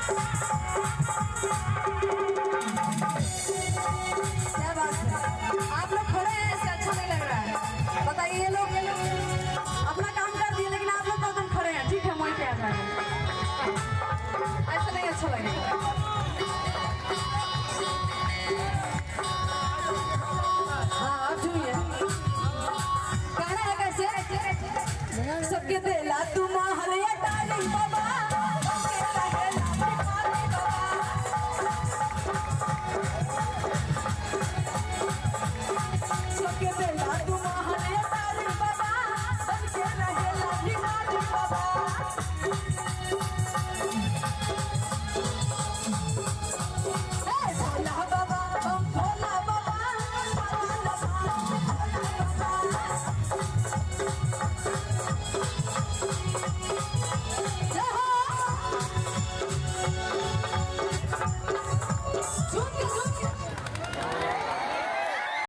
क्या बात है, आप लोग खड़े हैं ऐसे अच्छा नहीं लग रहा है। बताइए ये लोग अपना काम कर दिए लेकिन आप लोग तो एकदम खड़े हैं। ठीक है, वहीं पे आ जाएंगे, ऐसा नहीं अच्छा लगेगा। हाँ आप सुनिए, कहना है कैसे, सबके दिला तुम हरिया डाली बाबा